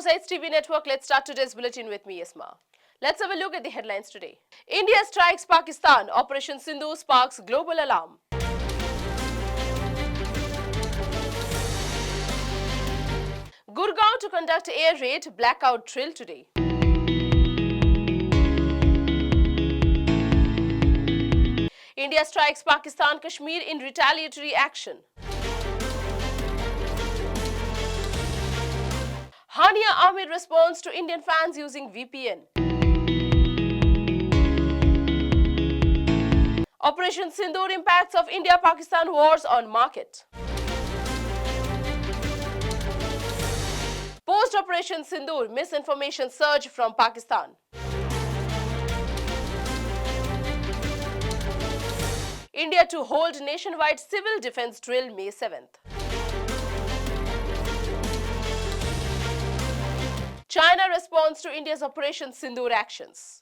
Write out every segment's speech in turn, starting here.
Sides TV network. Let's start today's bulletin with me, Isma. Let's have a look at the headlines today. India strikes Pakistan. Operation Sindhu sparks global alarm. Gurgaon to conduct air raid, blackout drill today. India strikes Pakistan, Kashmir in retaliatory action. Hania Amir responds to Indian fans using VPN. Operation Sindoor impacts of India-Pakistan wars on market. Post-Operation Sindoor, misinformation surge from Pakistan. India to hold nationwide civil defense drill May 7th. China responds to India's Operation Sindoor actions.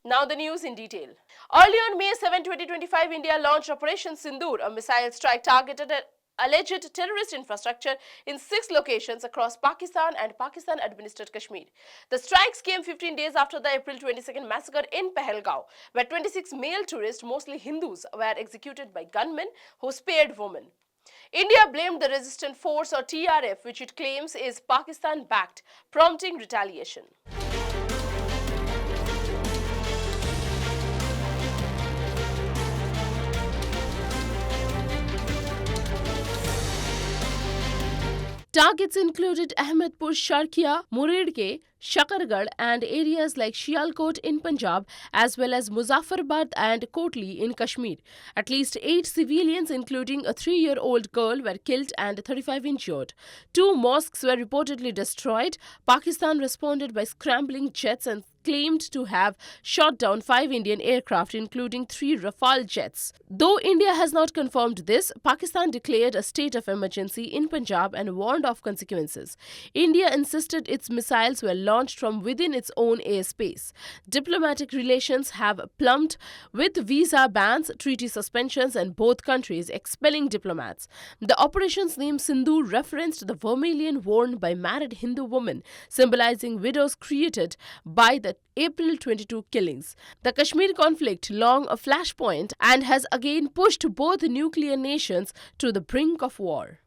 Now the news in detail. Early on May 7, 2025, India launched Operation Sindoor, a missile strike targeted at alleged terrorist infrastructure in 6 locations across Pakistan and Pakistan-administered Kashmir. The strikes came 15 days after the April 22nd massacre in Pahalgaon, where 26 male tourists, mostly Hindus, were executed by gunmen who spared women. India blamed the resistant force or TRF, which it claims is Pakistan-backed, prompting retaliation. Targets included Ahmedpur, Sharkia, Muridke, Shakargarh and areas like Sialkot in Punjab as well as Muzaffarabad and Kotli in Kashmir. At least 8 civilians including a 3-year-old girl were killed and 35 injured. 2 mosques were reportedly destroyed. Pakistan responded by scrambling jets and claimed to have shot down 5 Indian aircraft including 3 Rafale jets. Though India has not confirmed this, Pakistan declared a state of emergency in Punjab and warned of consequences. India insisted its missiles were launched from within its own airspace. Diplomatic relations have plumbed with visa bans, treaty suspensions and both countries expelling diplomats. The operation's name Sindoor referenced the vermilion worn by married Hindu women, symbolizing widows created by the April 22 killings. The Kashmir conflict, long a flashpoint, and has again pushed both nuclear nations to the brink of war.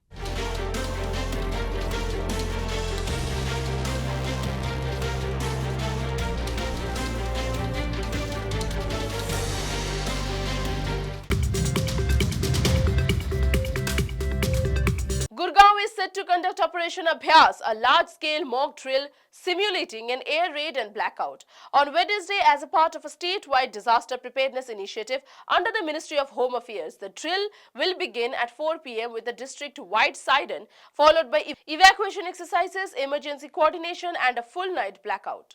Gurgaon is set to conduct Operation Abhyas, a large-scale mock drill simulating an air raid and blackout. On Wednesday, as a part of a statewide disaster preparedness initiative under the Ministry of Home Affairs, the drill will begin at 4 p.m. with the district-wide siren, followed by evacuation exercises, emergency coordination and a full-night blackout.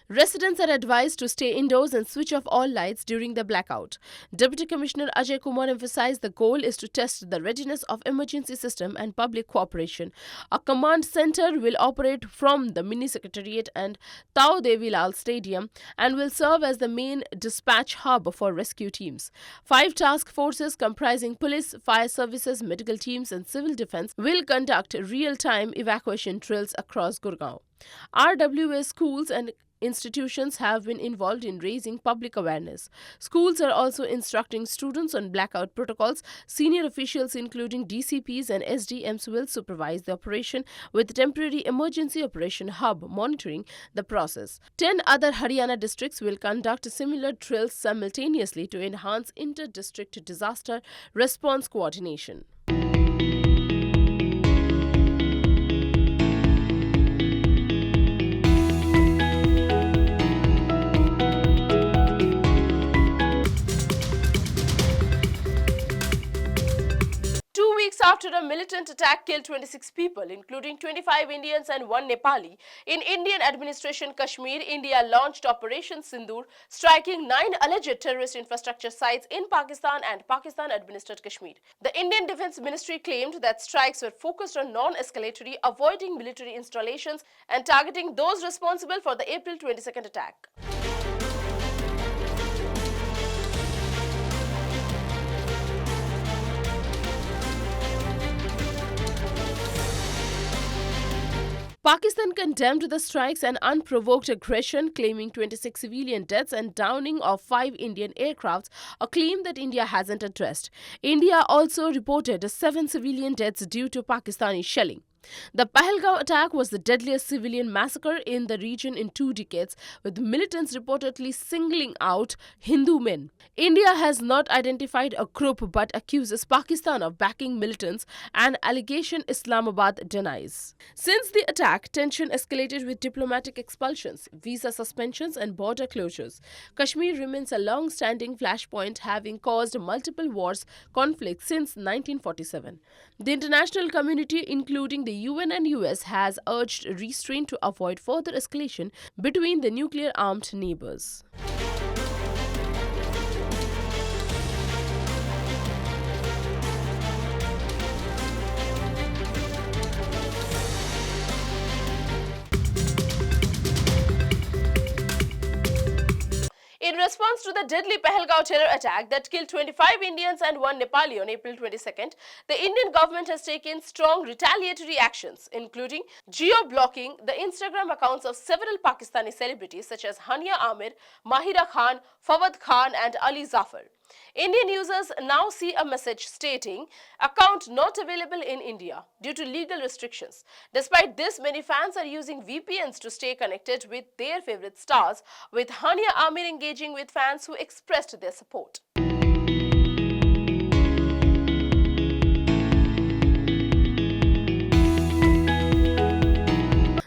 Residents are advised to stay indoors and switch off all lights during the blackout. Deputy Commissioner Ajay Kumar emphasized the goal is to test the readiness of emergency system and public cooperation. A command center will operate from the mini secretariat and Tao Devi Lal Stadium and will serve as the main dispatch hub for rescue teams. 5 task forces comprising police, fire services, medical teams and civil defense will conduct real-time evacuation drills across Gurgaon. RWA schools and institutions have been involved in raising public awareness. Schools are also instructing students on blackout protocols. Senior officials including DCPs and SDMs will supervise the operation, with temporary emergency operation hub monitoring the process. 10 other Haryana districts will conduct similar drills simultaneously to enhance inter-district disaster response coordination. after a militant attack killed 26 people, including 25 Indians and 1 Nepali. In Indian administration Kashmir, India launched Operation Sindoor, striking 9 alleged terrorist infrastructure sites in Pakistan and Pakistan-administered Kashmir. The Indian Defence Ministry claimed that strikes were focused on non-escalatory, avoiding military installations and targeting those responsible for the April 22nd attack. Pakistan condemned the strikes and unprovoked aggression, claiming 26 civilian deaths and downing of 5 Indian aircrafts, a claim that India hasn't addressed. India also reported 7 civilian deaths due to Pakistani shelling. The Pahalgaon attack was the deadliest civilian massacre in the region in 2 decades, with militants reportedly singling out Hindu men. India has not identified a group but accuses Pakistan of backing militants, an allegation Islamabad denies. Since the attack, tension escalated with diplomatic expulsions, visa suspensions and border closures. Kashmir remains a long-standing flashpoint, having caused multiple wars, conflicts since 1947. The international community, including the UN and US, has urged restraint to avoid further escalation between the nuclear-armed neighbors. In response to the deadly Pahalgaon terror attack that killed 25 Indians and 1 Nepali on April 22nd, the Indian government has taken strong retaliatory actions, including geo-blocking the Instagram accounts of several Pakistani celebrities such as Hania Amir, Mahira Khan, Fawad Khan and Ali Zafar. Indian users now see a message stating, "Account not available in India" due to legal restrictions. Despite this, many fans are using VPNs to stay connected with their favorite stars, with Hania Amir engaging with fans who expressed their support.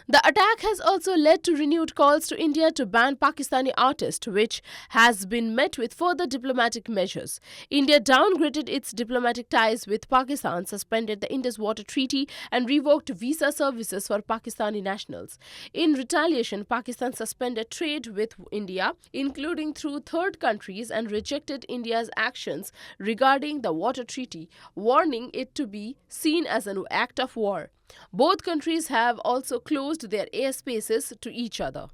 The attack has also led to renewed calls to India to ban Pakistani artists, which has been met with further diplomatic measures. India downgraded its diplomatic ties with Pakistan, suspended the Indus Water Treaty, and revoked visa services for Pakistani nationals. In retaliation, Pakistan suspended trade with India, including through third countries, and rejected India's actions regarding the Water Treaty, warning it to be seen as an act of war. Both countries have also closed their airspaces to each other.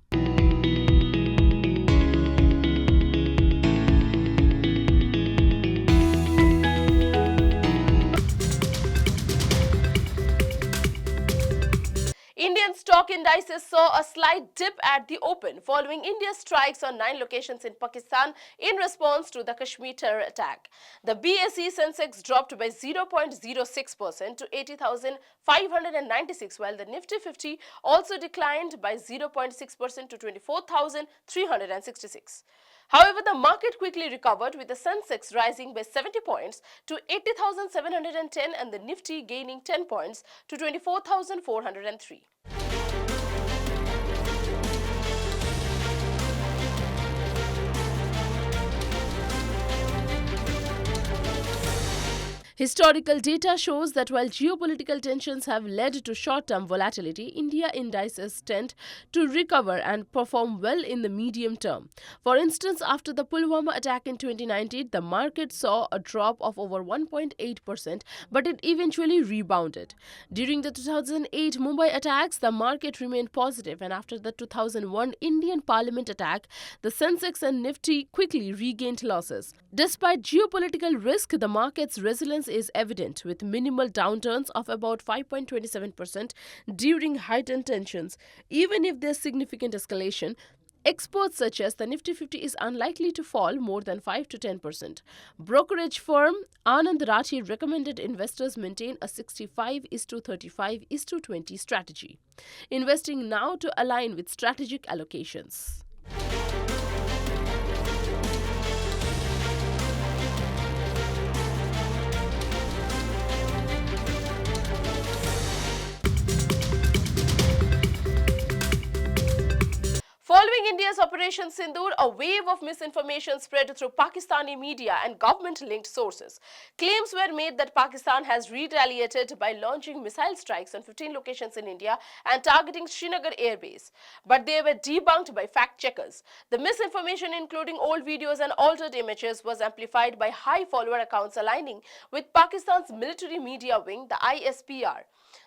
Indian stock indices saw a slight dip at the open following India's strikes on 9 locations in Pakistan in response to the Kashmir terror attack. The BSE Sensex dropped by 0.06% to 80,596, while the Nifty 50 also declined by 0.6% to 24,366. However, the market quickly recovered, with the Sensex rising by 70 points to 80,710 and the Nifty gaining 10 points to 24,403. Historical data shows that while geopolitical tensions have led to short-term volatility, India indices tend to recover and perform well in the medium term. For instance, after the Pulwama attack in 2019, the market saw a drop of over 1.8%, but it eventually rebounded. During the 2008 Mumbai attacks, the market remained positive, and after the 2001 Indian Parliament attack, the Sensex and Nifty quickly regained losses. Despite geopolitical risk, the market's resilience is evident, with minimal downturns of about 5.27% during heightened tensions. Even if there's significant escalation, experts suggest the Nifty 50 is unlikely to fall more than 5 to 10%. Brokerage firm Anand Rathi recommended investors maintain a 65:35:20 strategy, investing now to align with strategic allocations. Following India's Operation Sindoor, a wave of misinformation spread through Pakistani media and government-linked sources. Claims were made that Pakistan has retaliated by launching missile strikes on 15 locations in India and targeting Srinagar Air Base. But they were debunked by fact-checkers. The misinformation, including old videos and altered images, was amplified by high-follower accounts aligning with Pakistan's military media wing, the ISPR.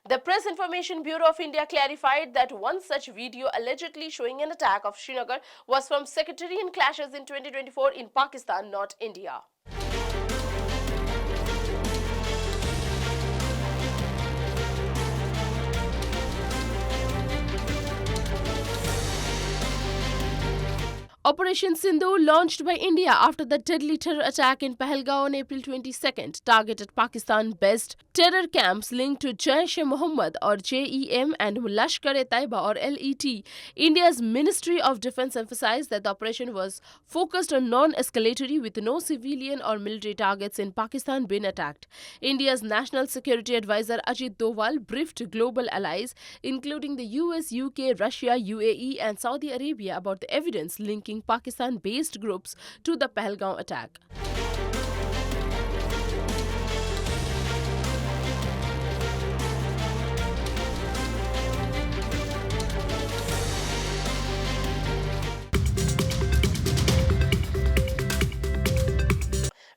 The Press Information Bureau of India clarified that one such video allegedly showing an attack of Srinagar was from sectarian clashes in 2024 in Pakistan, not India. Operation Sindoor, launched by India after the deadly terror attack in Pahalgaon on April 22nd, targeted Pakistan-based terror camps linked to Jaish-e-Mohammed or JEM and Lashkar-e-Taiba or LET. India's Ministry of Defence emphasized that the operation was focused on non-escalatory with no civilian or military targets in Pakistan been attacked. India's National Security Advisor Ajit Doval briefed global allies, including the US, UK, Russia, UAE and Saudi Arabia about the evidence linking Pakistan-based groups to the Pahalgaon attack.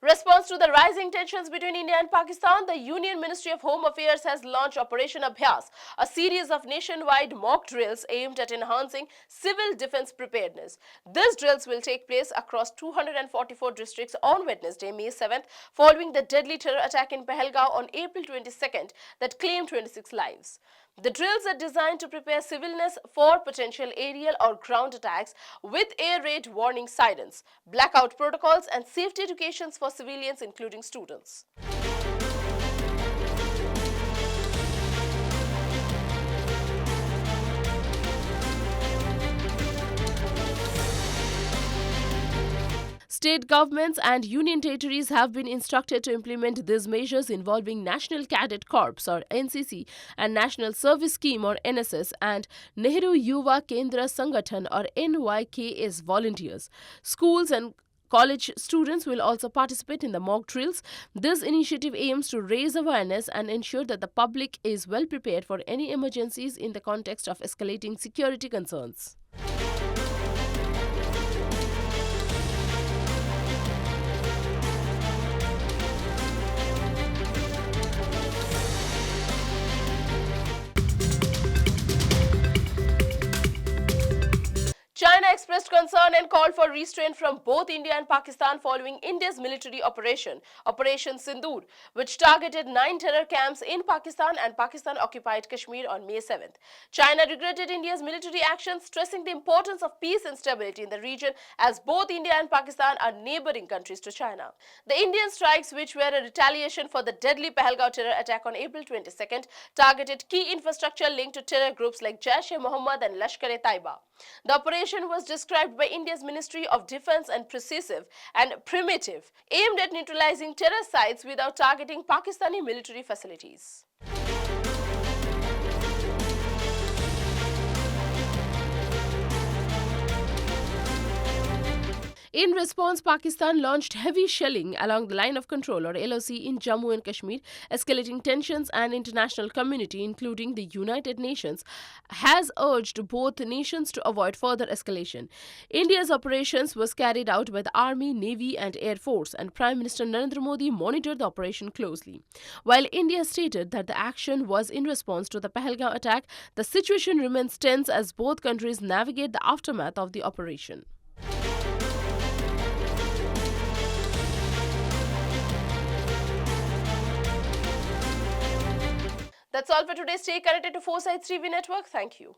Response to the rising tensions between India and Pakistan, the Union Ministry of Home Affairs has launched Operation Abhyas, a series of nationwide mock drills aimed at enhancing civil defense preparedness. These drills will take place across 244 districts on Wednesday, May 7th, following the deadly terror attack in Pahalgaon on April 22nd that claimed 26 lives. The drills are designed to prepare civilians for potential aerial or ground attacks with air raid warning sirens, blackout protocols and safety educations for civilians including students. State governments and union territories have been instructed to implement these measures involving National Cadet Corps or NCC and National Service Scheme or NSS and Nehru Yuva Kendra Sangathan or NYKS volunteers. Schools and college students will also participate in the mock drills. This initiative aims to raise awareness and ensure that the public is well prepared for any emergencies in the context of escalating security concerns. China expressed concern and called for restraint from both India and Pakistan following India's military operation, Operation Sindoor, which targeted 9 terror camps in Pakistan and Pakistan-occupied Kashmir on May 7th. China regretted India's military actions, stressing the importance of peace and stability in the region as both India and Pakistan are neighboring countries to China. The Indian strikes, which were a retaliation for the deadly Pahalgaon terror attack on April 22nd, targeted key infrastructure linked to terror groups like Jaish-e-Mohammed and Lashkar-e-Taiba. The operation was described by India's Ministry of Defence and precisive and primitive, aimed at neutralizing terror sites without targeting Pakistani military facilities. In response, Pakistan launched heavy shelling along the line of control or LOC in Jammu and Kashmir, escalating tensions, and international community, including the United Nations, has urged both nations to avoid further escalation. India's operations was carried out by the Army, Navy and Air Force, and Prime Minister Narendra Modi monitored the operation closely. While India stated that the action was in response to the Pahalgaon attack, the situation remains tense as both countries navigate the aftermath of the operation. That's all for today. Stay connected to Foresight TV Network. Thank you.